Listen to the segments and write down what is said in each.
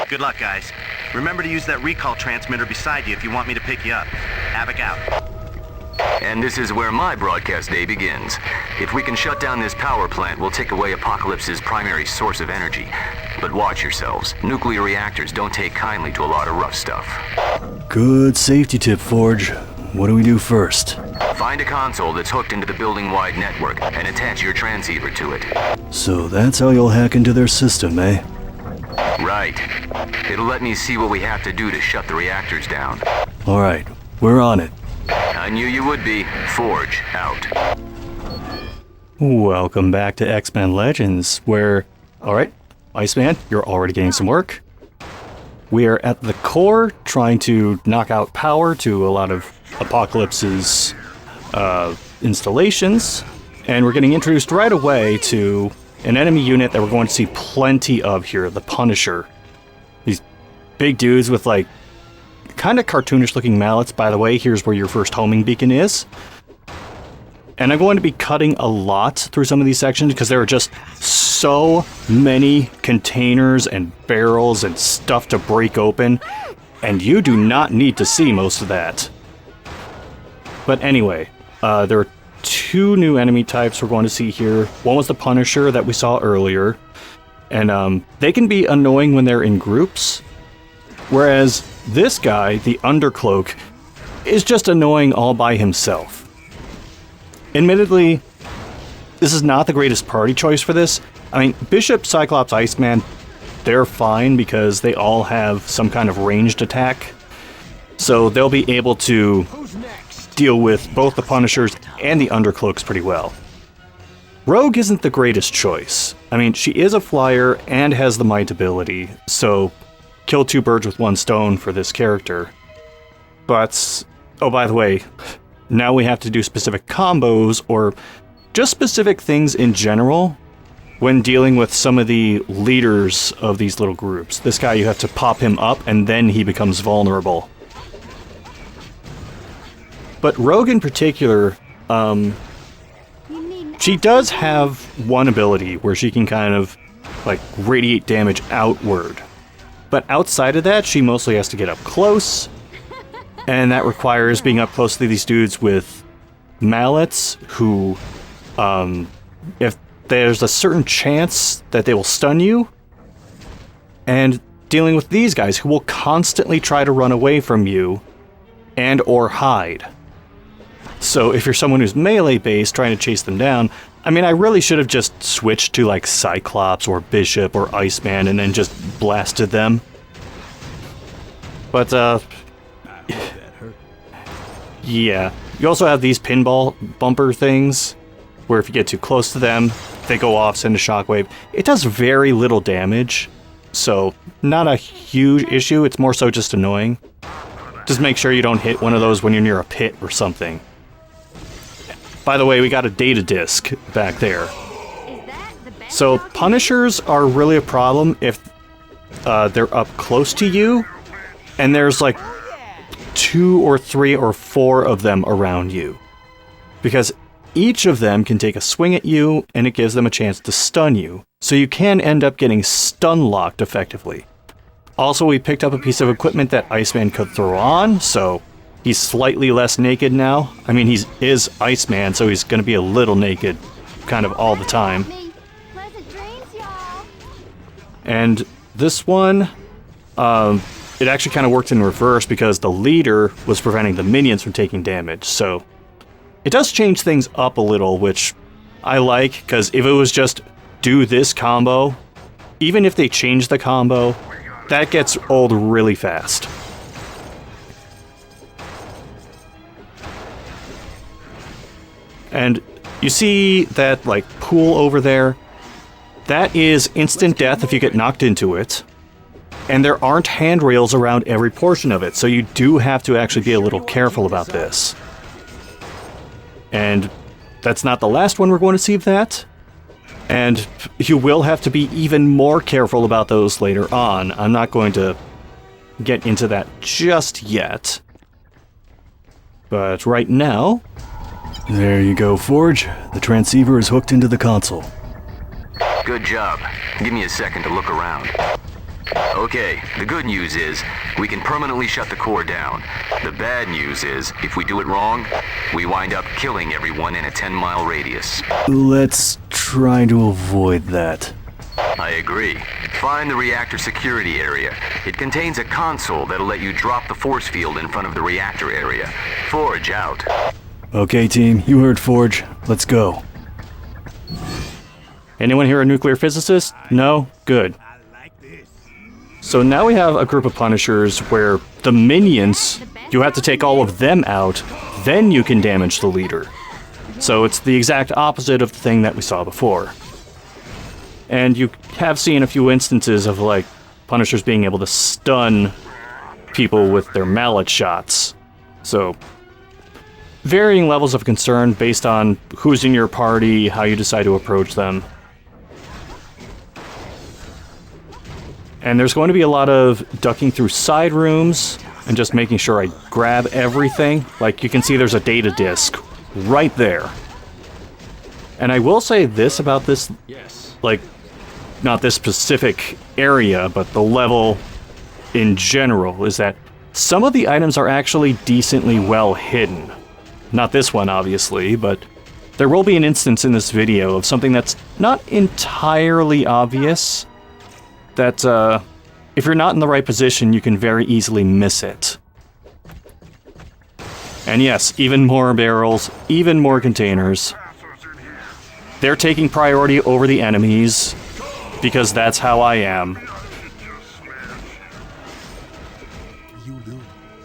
Good luck, guys. Remember to use that recall transmitter beside you if you want me to pick you up. Havoc out. And this is where my broadcast day begins. If we can shut down this power plant, we'll take away Apocalypse's primary source of energy. But watch yourselves. Nuclear reactors don't take kindly to a lot of rough stuff. Good safety tip, Forge. What do we do first? Find a console that's hooked into the building-wide network and attach your transceiver to it. So that's how you'll hack into their system, eh? Right. It'll let me see what we have to do to shut the reactors down. Alright, we're on it. I knew you would be. Forge, out. Welcome back to X-Men Legends, where... Alright, Iceman, you're already getting some work. We are at the core, trying to knock out power to a lot of Apocalypse's installations, and we're getting introduced right away to an enemy unit that we're going to see plenty of here, the Punisher. These big dudes with, like, kind of cartoonish-looking mallets. By the way, here's where your first homing beacon is. And I'm going to be cutting a lot through some of these sections because there are just so many containers and barrels and stuff to break open, and you do not need to see most of that. But anyway, there are two new enemy types we're going to see here. One was the Punisher that we saw earlier, and they can be annoying when they're in groups, whereas this guy, the Undercloak, is just annoying all by himself. Admittedly, this is not the greatest party choice for this. I mean, Bishop, Cyclops, Iceman, they're fine because they all have some kind of ranged attack. So they'll be able to deal with both the Punishers and the Undercloaks pretty well. Rogue isn't the greatest choice. I mean, she is a flyer and has the might ability, so kill two birds with one stone for this character. But, oh, by the way, now we have to do specific combos or just specific things in general when dealing with some of the leaders of these little groups. This guy, you have to pop him up and then he becomes vulnerable. But Rogue in particular, she does have one ability where she can kind of, like, radiate damage outward. But outside of that, she mostly has to get up close, and that requires being up close to these dudes with mallets who, if there's a certain chance that they will stun you, and dealing with these guys who will constantly try to run away from you and or hide. So if you're someone who's melee-based trying to chase them down, I mean, I really should have just switched to, like, Cyclops or Bishop or Iceman and then just blasted them. But, yeah. You also have these pinball bumper things, where if you get too close to them, they go off, send a shockwave. It does very little damage, so not a huge issue, it's more so just annoying. Just make sure you don't hit one of those when you're near a pit or something. By the way, we got a data disk back there. So Punishers are really a problem if they're up close to you, and there's like 2 or 3 or 4 of them around you. Because each of them can take a swing at you, and it gives them a chance to stun you. So you can end up getting stun-locked effectively. Also, we picked up a piece of equipment that Iceman could throw on, so he's slightly less naked now. I mean, he is Iceman, so he's going to be a little naked kind of all the time. And this one, it actually kind of worked in reverse because the leader was preventing the minions from taking damage, so it does change things up a little, which I like, because if it was just do this combo, even if they change the combo, that gets old really fast. And you see that, like, pool over there? That is instant death if you get knocked into it. And there aren't handrails around every portion of it, so you do have to actually be a little careful about this. And that's not the last one we're going to see of that. And you will have to be even more careful about those later on. I'm not going to get into that just yet. But right now... There you go, Forge. The transceiver is hooked into the console. Good job. Give me a second to look around. Okay, the good news is we can permanently shut the core down. The bad news is if we do it wrong, we wind up killing everyone in a 10-mile radius. Let's try to avoid that. I agree. Find the reactor security area. It contains a console that'll let you drop the force field in front of the reactor area. Forge out. Okay, team, you heard Forge. Let's go. Anyone here a nuclear physicist? No? Good. So now we have a group of Punishers where the minions, you have to take all of them out, then you can damage the leader. So it's the exact opposite of the thing that we saw before. And you have seen a few instances of, like, Punishers being able to stun people with their mallet shots. So, varying levels of concern based on who's in your party, how you decide to approach them. And there's going to be a lot of ducking through side rooms and just making sure I grab everything. Like, you can see there's a data disk right there. And I will say this about this, like, not this specific area, but the level in general, is that some of the items are actually decently well hidden. Not this one, obviously, but there will be an instance in this video of something that's not entirely obvious, that if you're not in the right position, you can very easily miss it. And yes, even more barrels, even more containers. They're taking priority over the enemies, because that's how I am.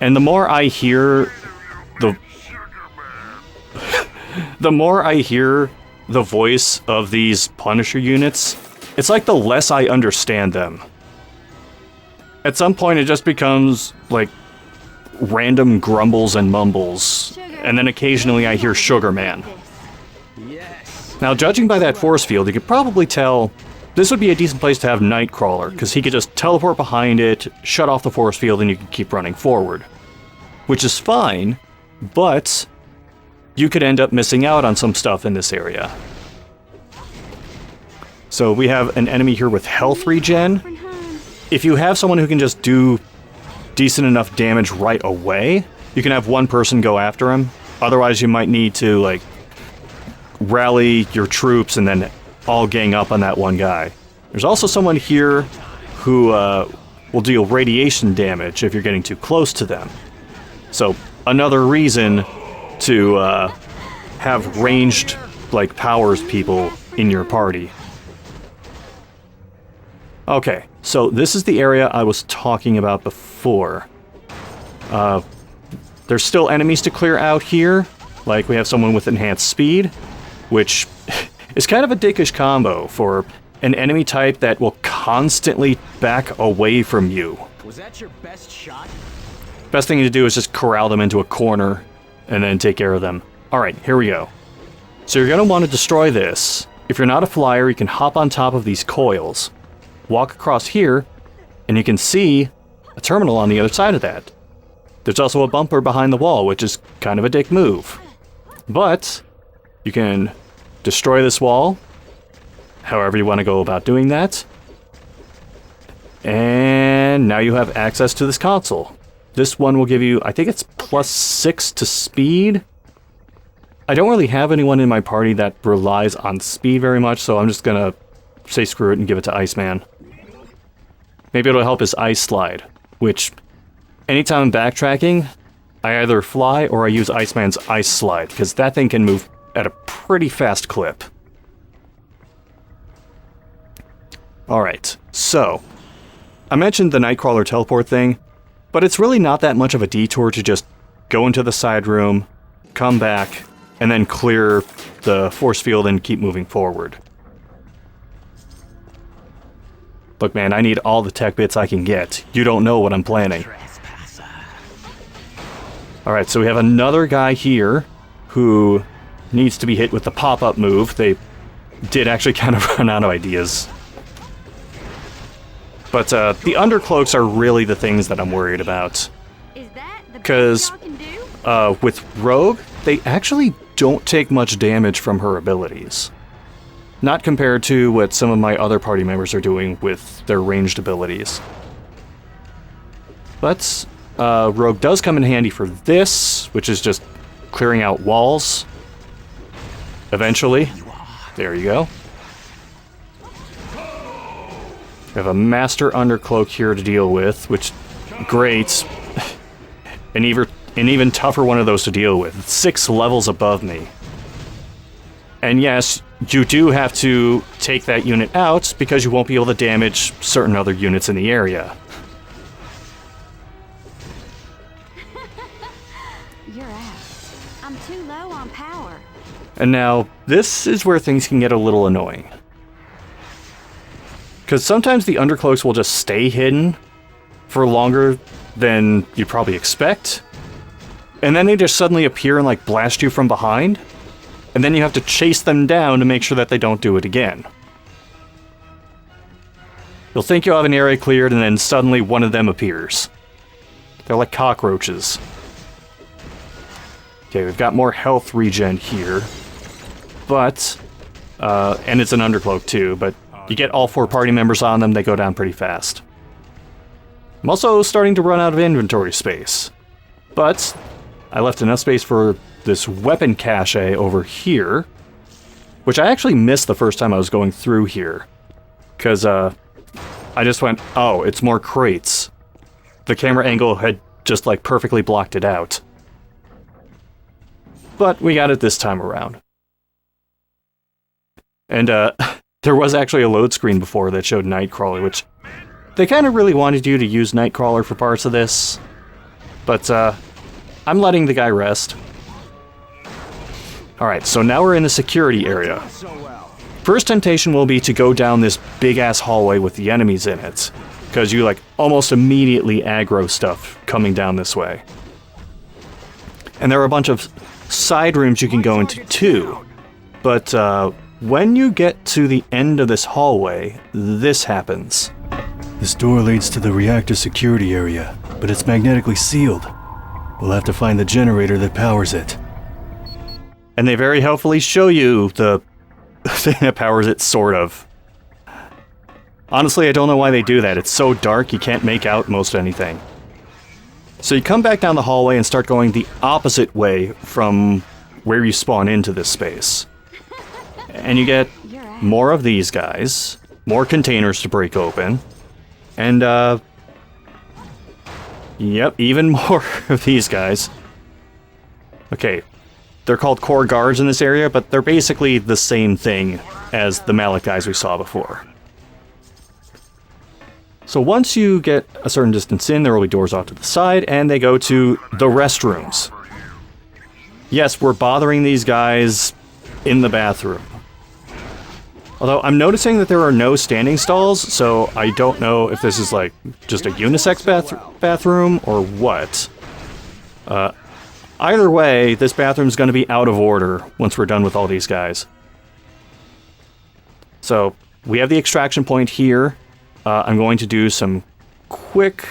And the more I hear the more I hear the voice of these Punisher units, it's like the less I understand them. At some point it just becomes like random grumbles and mumbles, and then occasionally I hear Sugar Man. Now, judging by that force field, you could probably tell this would be a decent place to have Nightcrawler, because he could just teleport behind it, shut off the force field, and you could keep running forward. Which is fine, but you could end up missing out on some stuff in this area. So we have an enemy here with health regen. If you have someone who can just do decent enough damage right away, you can have one person go after him. Otherwise, you might need to, like, rally your troops and then all gang up on that one guy. There's also someone here who will deal radiation damage if you're getting too close to them. So, another reason to have ranged, like, powers people in your party. Okay, so this is the area I was talking about before. There's still enemies to clear out here. Like, we have someone with enhanced speed, which is kind of a dickish combo for an enemy type that will constantly back away from you. Was that your best shot? Best thing to do is just corral them into a corner and then take care of them. Alright, here we go. So you're going to want to destroy this. If you're not a flyer, you can hop on top of these coils, walk across here, and you can see a terminal on the other side of that. There's also a bumper behind the wall, which is kind of a dick move. But you can destroy this wall, however you want to go about doing that. And now you have access to this console. This one will give you, I think it's +6 to speed. I don't really have anyone in my party that relies on speed very much, so I'm just gonna say screw it and give it to Iceman. Maybe it'll help his ice slide, which, anytime I'm backtracking, I either fly or I use Iceman's ice slide, because that thing can move at a pretty fast clip. Alright, so I mentioned the Nightcrawler teleport thing, but it's really not that much of a detour to just go into the side room, come back, and then clear the force field and keep moving forward. Look, man, I need all the tech bits I can get. You don't know what I'm planning. Alright, so we have another guy here who needs to be hit with the pop-up move. They did actually kind of run out of ideas. But the undercloaks are really the things that I'm worried about. Because with Rogue, they actually don't take much damage from her abilities. Not compared to what some of my other party members are doing with their ranged abilities. But Rogue does come in handy for this, which is just clearing out walls. Eventually. There you go. We have a Master Undercloak here to deal with, which, great. An even tougher one of those to deal with. It's 6 levels above me. And yes, you do have to take that unit out because you won't be able to damage certain other units in the area. You're out. I'm too low on power. And now, this is where things can get a little annoying. Because sometimes the Undercloaks will just stay hidden for longer than you'd probably expect. And then they just suddenly appear and like blast you from behind. And then you have to chase them down to make sure that they don't do it again. You'll think you have an area cleared and then suddenly one of them appears. They're like cockroaches. Okay, we've got more health regen here. But, and it's an Undercloak too, but you get all 4 party members on them, they go down pretty fast. I'm also starting to run out of inventory space. But I left enough space for this weapon cache over here, which I actually missed the first time I was going through here. Because I just went, oh, it's more crates. The camera angle had just like perfectly blocked it out. But we got it this time around. And there was actually a load screen before that showed Nightcrawler, which they kind of really wanted you to use Nightcrawler for parts of this. But I'm letting the guy rest. Alright, so now we're in the security area. First temptation will be to go down this big-ass hallway with the enemies in it, because you like almost immediately aggro stuff coming down this way. And there are a bunch of side rooms you can go into too, but when you get to the end of this hallway, this happens. This door leads to the reactor security area, but it's magnetically sealed. We'll have to find the generator that powers it. And they very helpfully show you the thing that powers it, sort of. Honestly, I don't know why they do that. It's so dark you can't make out most anything. So you come back down the hallway and start going the opposite way from where you spawn into this space. And you get more of these guys, more containers to break open, and yep, even more of these guys. Okay, they're called core guards in this area, but they're basically the same thing as the Mallet guys we saw before. So once you get a certain distance in, there will be doors off to the side, and they go to the restrooms. Yes, we're bothering these guys in the bathroom. Although I'm noticing that there are no standing stalls, so I don't know if this is like just a unisex bathroom or what. Either way, this bathroom's going to be out of order once we're done with all these guys. So we have the extraction point here. I'm going to do some quick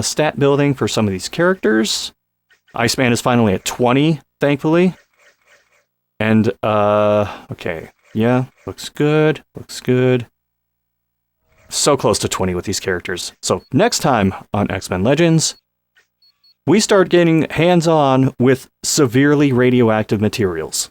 stat building for some of these characters. Iceman is finally at 20, thankfully. And, okay. Yeah, looks good, looks good. So close to 20 with these characters. So next time on X-Men Legends, we start getting hands-on with severely radioactive materials.